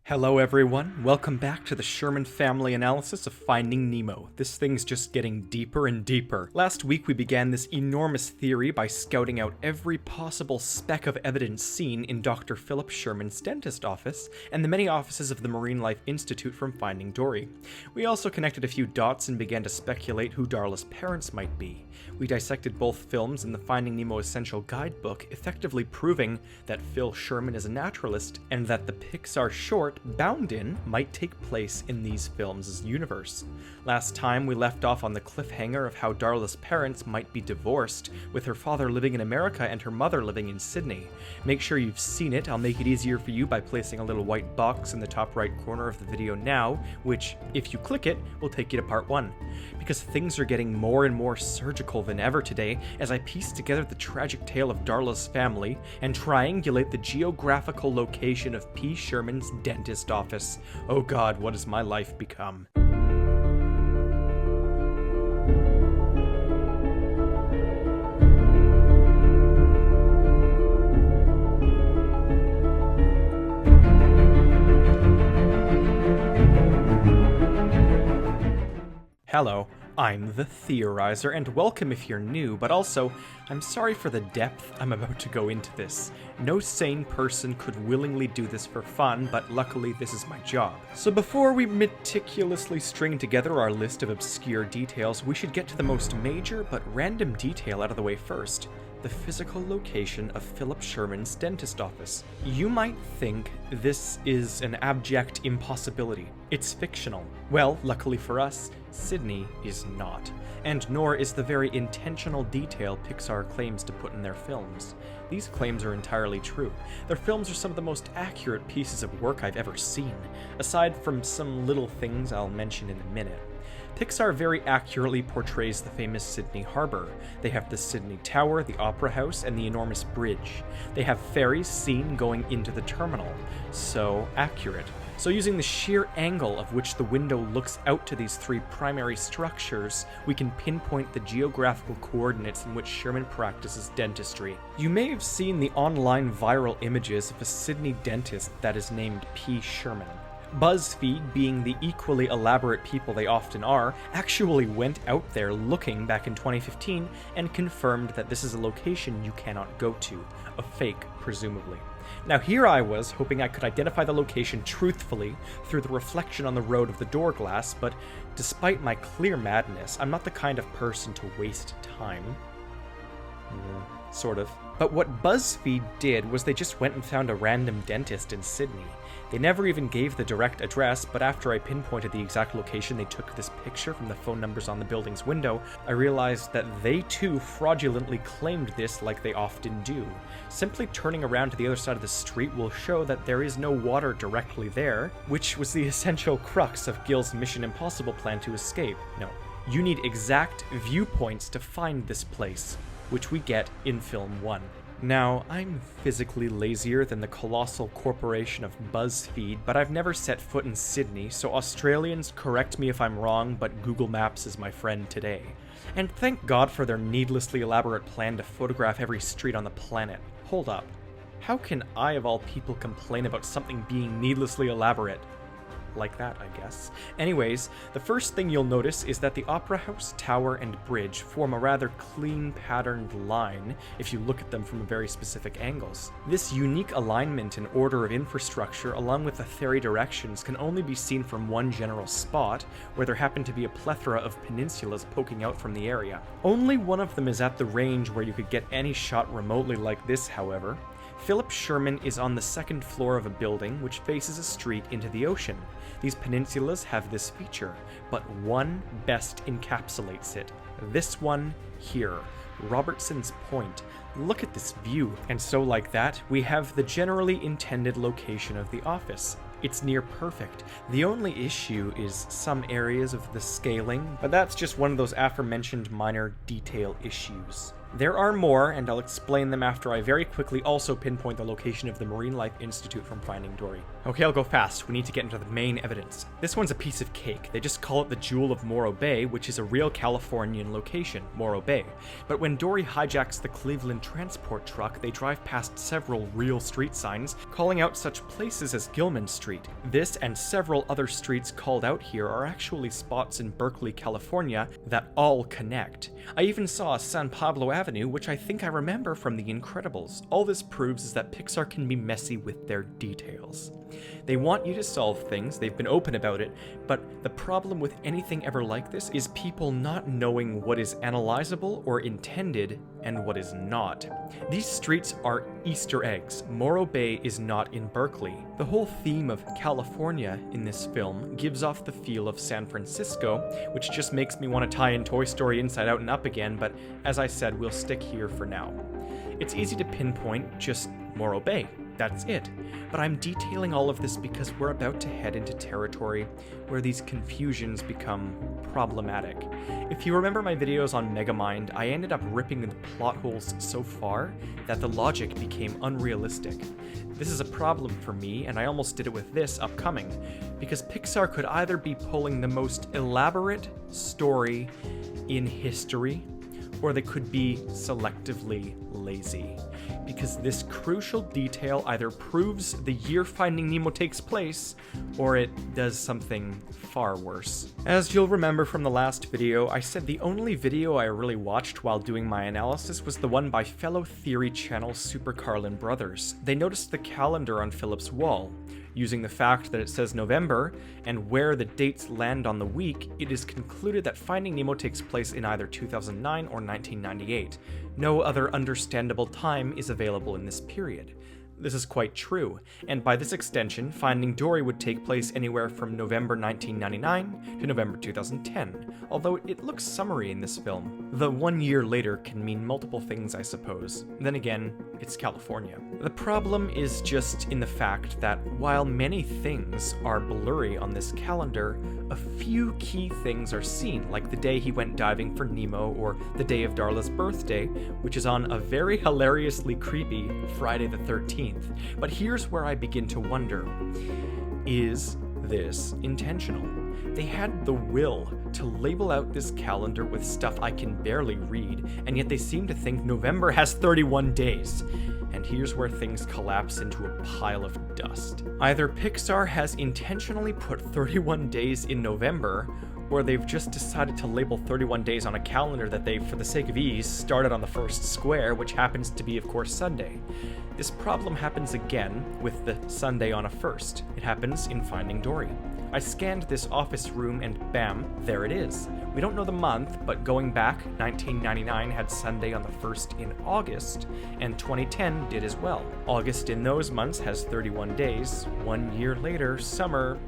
Hello everyone, welcome back to the Sherman family analysis of Finding Nemo. This thing's just getting deeper and deeper. Last week we began this enormous theory by scouting out every possible speck of evidence seen in Dr. Philip Sherman's dentist office, and the many offices of the Marine Life Institute from Finding Dory. We also connected a few dots and began to speculate who Darla's parents might be. We dissected both films in the Finding Nemo Essential Guidebook, effectively proving that Phil Sherman is a naturalist, and that the Pixar short Bound In might take place in these films' universe. Last time we left off on the cliffhanger of how Darla's parents might be divorced, with her father living in America and her mother living in Sydney. Make sure you've seen it. I'll make it easier for you by placing a little white box in the top right corner of the video now, which, if you click it, will take you to part 1. Because things are getting more and more surgical than ever today as I piece together the tragic tale of Darla's family and triangulate the geographical location of P. Sherman's dentist office. Oh God, what has my life become? Hello, I'm the Theorizer, and welcome if you're new, but also, I'm sorry for the depth I'm about to go into this. No sane person could willingly do this for fun, but luckily this is my job. So before we meticulously string together our list of obscure details, we should get to the most major but random detail out of the way first. The physical location of Philip Sherman's dentist office. You might think this is an abject impossibility. It's fictional. Well, luckily for us, Sydney is not. And nor is the very intentional detail Pixar claims to put in their films. These claims are entirely true. Their films are some of the most accurate pieces of work I've ever seen, aside from some little things I'll mention in a minute. Pixar very accurately portrays the famous Sydney Harbor. They have the Sydney Tower, the Opera House, and the enormous bridge. They have ferries seen going into the terminal. So accurate. So using the sheer angle of which the window looks out to these three primary structures, we can pinpoint the geographical coordinates in which Sherman practices dentistry. You may have seen the online viral images of a Sydney dentist that is named P. Sherman. BuzzFeed, being the equally elaborate people they often are, actually went out there looking back in 2015 and confirmed that this is a location you cannot go to. A fake, presumably. Now here I was, hoping I could identify the location truthfully through the reflection on the road of the door glass, but despite my clear madness, I'm not the kind of person to waste time. Sort of. But what BuzzFeed did was they just went and found a random dentist in Sydney. They never even gave the direct address, but after I pinpointed the exact location they took this picture from the phone numbers on the building's window, I realized that they too fraudulently claimed this like they often do. Simply turning around to the other side of the street will show that there is no water directly there, which was the essential crux of Gil's Mission Impossible plan to escape. No, you need exact viewpoints to find this place, which we get in film 1. Now, I'm physically lazier than the colossal corporation of BuzzFeed, but I've never set foot in Sydney, so Australians, correct me if I'm wrong, but Google Maps is my friend today. And thank God for their needlessly elaborate plan to photograph every street on the planet. Hold up. How can I, of all people, complain about something being needlessly elaborate? Like that, I guess. Anyways, the first thing you'll notice is that the Opera House, Tower, and Bridge form a rather clean patterned line if you look at them from very specific angles. This unique alignment and order of infrastructure, along with the ferry directions, can only be seen from one general spot, where there happen to be a plethora of peninsulas poking out from the area. Only one of them is at the range where you could get any shot remotely like this, however. Philip Sherman is on the second floor of a building which faces a street into the ocean. These peninsulas have this feature, but one best encapsulates it. This one here, Robertson's Point. Look at this view. And so like that, we have the generally intended location of the office. It's near perfect. The only issue is some areas of the scaling, but that's just one of those aforementioned minor detail issues. There are more, and I'll explain them after I very quickly also pinpoint the location of the Marine Life Institute from Finding Dory. Okay, I'll go fast. We need to get into the main evidence. This one's a piece of cake. They just call it the Jewel of Morro Bay, which is a real Californian location, Morro Bay. But when Dory hijacks the Cleveland transport truck, they drive past several real street signs, calling out such places as Gilman Street. This and several other streets called out here are actually spots in Berkeley, California that all connect. I even saw San Pablo Avenue, which I think I remember from The Incredibles. All this proves is that Pixar can be messy with their details. They want you to solve things, they've been open about it, but the problem with anything ever like this is people not knowing what is analyzable or intended and what is not. These streets are Easter eggs. Morro Bay is not in Berkeley. The whole theme of California in this film gives off the feel of San Francisco, which just makes me want to tie in Toy Story Inside Out and Up again, but as I said, we'll stick here for now. It's easy to pinpoint just Morro Bay. That's it. But I'm detailing all of this because we're about to head into territory where these confusions become problematic. If you remember my videos on Megamind, I ended up ripping the plot holes so far that the logic became unrealistic. This is a problem for me, and I almost did it with this upcoming, because Pixar could either be pulling the most elaborate story in history, or they could be selectively lazy. Because this crucial detail either proves the year Finding Nemo takes place, or it does something far worse. As you'll remember from the last video, I said the only video I really watched while doing my analysis was the one by fellow Theory channel Super Carlin Brothers. They noticed the calendar on Philip's wall. Using the fact that it says November, and where the dates land on the week, it is concluded that Finding Nemo takes place in either 2009 or 1998. No other understandable time is available in this period. This is quite true, and by this extension, Finding Dory would take place anywhere from November 1999 to November 2010, although it looks summery in this film. The 1 year later can mean multiple things, I suppose. Then again, it's California. The problem is just in the fact that while many things are blurry on this calendar, a few key things are seen, like the day he went diving for Nemo or the day of Darla's birthday, which is on a very hilariously creepy Friday the 13th. But here's where I begin to wonder, is this intentional? They had the will to label out this calendar with stuff I can barely read, and yet they seem to think November has 31 days. And here's where things collapse into a pile of dust. Either Pixar has intentionally put 31 days in November, or they've just decided to label 31 days on a calendar that they, for the sake of ease, started on the first square, which happens to be, of course, Sunday. This problem happens again with the Sunday on a first. It happens in Finding Dory. I scanned this office room and bam, there it is. We don't know the month, but going back, 1999 had Sunday on the 1st in August, and 2010 did as well. August in those months has 31 days. 1 year later, summer,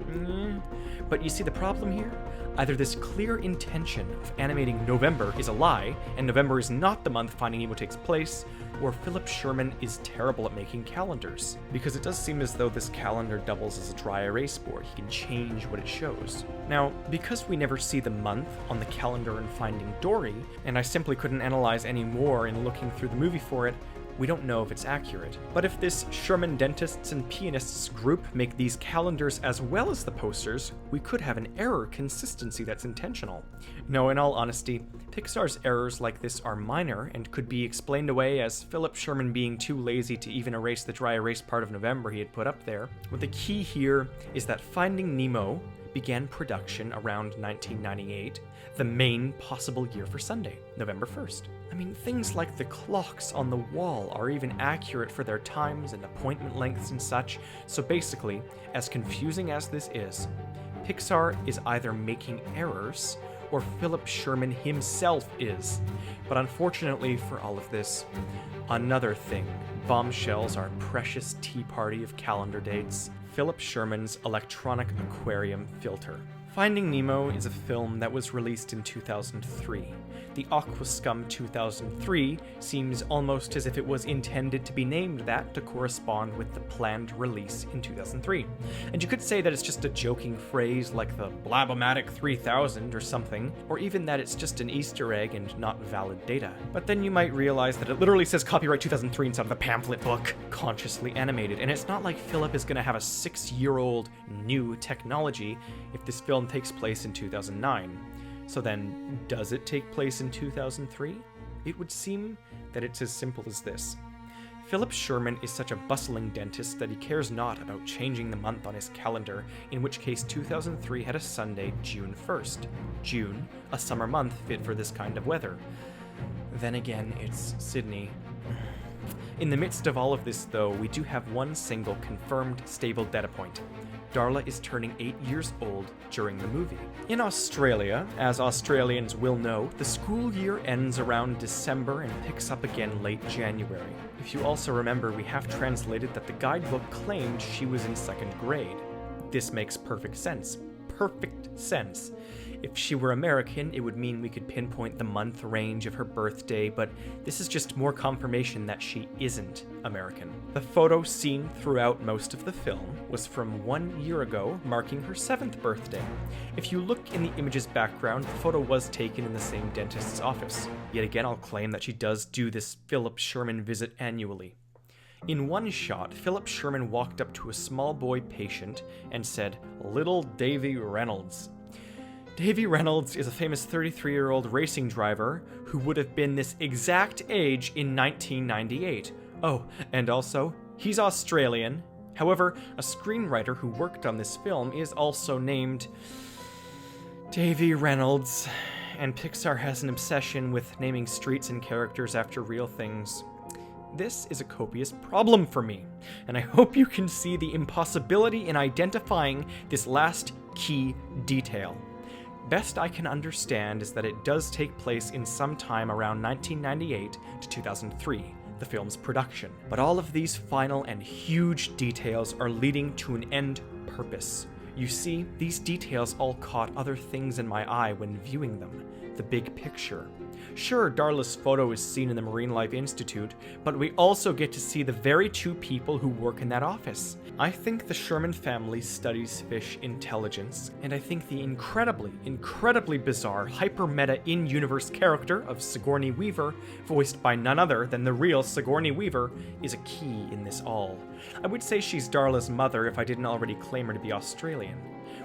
But you see the problem here? Either this clear intention of animating November is a lie, and November is not the month Finding Nemo takes place, or Philip Sherman is terrible at making calendars. Because it does seem as though this calendar doubles as a dry erase board. He can change what it shows. Now, because we never see the month on the calendar in Finding Dory, and I simply couldn't analyze any more in looking through the movie for it, we don't know if it's accurate. But if this Sherman Dentists and Pianists group make these calendars as well as the posters, we could have an error consistency that's intentional. No, in all honesty, Pixar's errors like this are minor and could be explained away as Philip Sherman being too lazy to even erase the dry erase part of November he had put up there. But the key here is that Finding Nemo began production around 1998, the main possible year for Sunday, November 1st. I mean, things like the clocks on the wall are even accurate for their times and appointment lengths and such, so basically, as confusing as this is, Pixar is either making errors, or Philip Sherman himself is. But unfortunately for all of this, another thing bombshells our precious tea party of calendar dates: Philip Sherman's electronic aquarium filter. Finding Nemo is a film that was released in 2003. The Aquascum 2003 seems almost as if it was intended to be named that to correspond with the planned release in 2003. And you could say that it's just a joking phrase like the Blabomatic 3000 or something, or even that it's just an Easter egg and not valid data. But then you might realize that it literally says copyright 2003 inside of the pamphlet book, consciously animated, and it's not like Philip is going to have a 6-year-old new technology if this film takes place in 2009. So then, does it take place in 2003? It would seem that it's as simple as this. Philip Sherman is such a bustling dentist that he cares not about changing the month on his calendar, in which case 2003 had a Sunday, June 1st. June, a summer month fit for this kind of weather. Then again, it's Sydney. In the midst of all of this, though, we do have one single confirmed stable data point. Darla is turning 8 years old during the movie. In Australia, as Australians will know, the school year ends around December and picks up again late January. If you also remember, we have translated that the guidebook claimed she was in 2nd grade. This makes perfect sense. Perfect sense. If she were American, it would mean we could pinpoint the month range of her birthday, but this is just more confirmation that she isn't American. The photo seen throughout most of the film was from 1 year ago, marking her 7th birthday. If you look in the image's background, the photo was taken in the same dentist's office. Yet again, I'll claim that she does do this Philip Sherman visit annually. In one shot, Philip Sherman walked up to a small boy patient and said, "Little Davy Reynolds." Davy Reynolds is a famous 33-year-old racing driver who would have been this exact age in 1998. Oh, and also, he's Australian. However, a screenwriter who worked on this film is also named Davy Reynolds, and Pixar has an obsession with naming streets and characters after real things. This is a copious problem for me, and I hope you can see the impossibility in identifying this last key detail. Best I can understand is that it does take place in some time around 1998 to 2003, the film's production. But all of these final and huge details are leading to an end purpose. You see, these details all caught other things in my eye when viewing them. The big picture. Sure, Darla's photo is seen in the Marine Life Institute, but we also get to see the very two people who work in that office. I think the Sherman family studies fish intelligence, and I think the incredibly bizarre, hyper-meta in-universe character of Sigourney Weaver, voiced by none other than the real Sigourney Weaver, is a key in this all. I would say she's Darla's mother if I didn't already claim her to be Australian.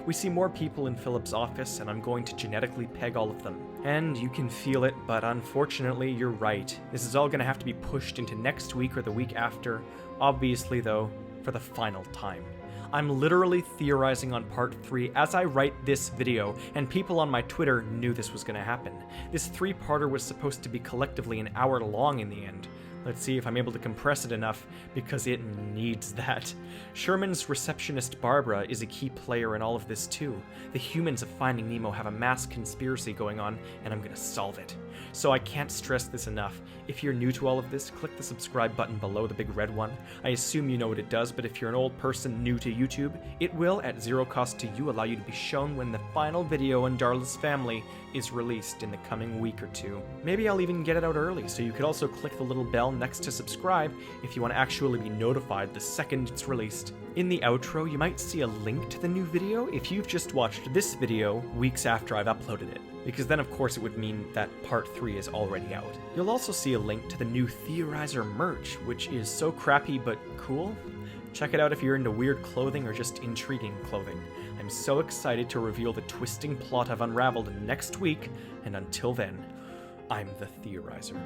We see more people in Philip's office, and I'm going to genetically peg all of them. And you can feel it, but unfortunately, you're right. This is all going to have to be pushed into next week or the week after, obviously, though, for the final time. I'm literally theorizing on part 3 as I write this video, and people on my Twitter knew this was going to happen. This 3-parter was supposed to be collectively an hour long in the end. Let's see if I'm able to compress it enough, because it needs that. Sherman's receptionist Barbara is a key player in all of this too. The humans of Finding Nemo have a mass conspiracy going on, and I'm gonna solve it. So I can't stress this enough. If you're new to all of this, click the subscribe button below the big red one. I assume you know what it does, but if you're an old person new to YouTube, it will, at zero cost to you, allow you to be shown when the final video on Darla's family is released in the coming week or two. Maybe I'll even get it out early, so you could also click the little bell next to subscribe if you want to actually be notified the second it's released. In the outro, you might see a link to the new video if you've just watched this video weeks after I've uploaded it, because then of course it would mean that part 3 is already out. You'll also see a link to the new Theorizer merch, which is so crappy but cool. Check it out if you're into weird clothing or just intriguing clothing. I'm so excited to reveal the twisting plot of Unraveled next week, and until then, I'm the Theorizer.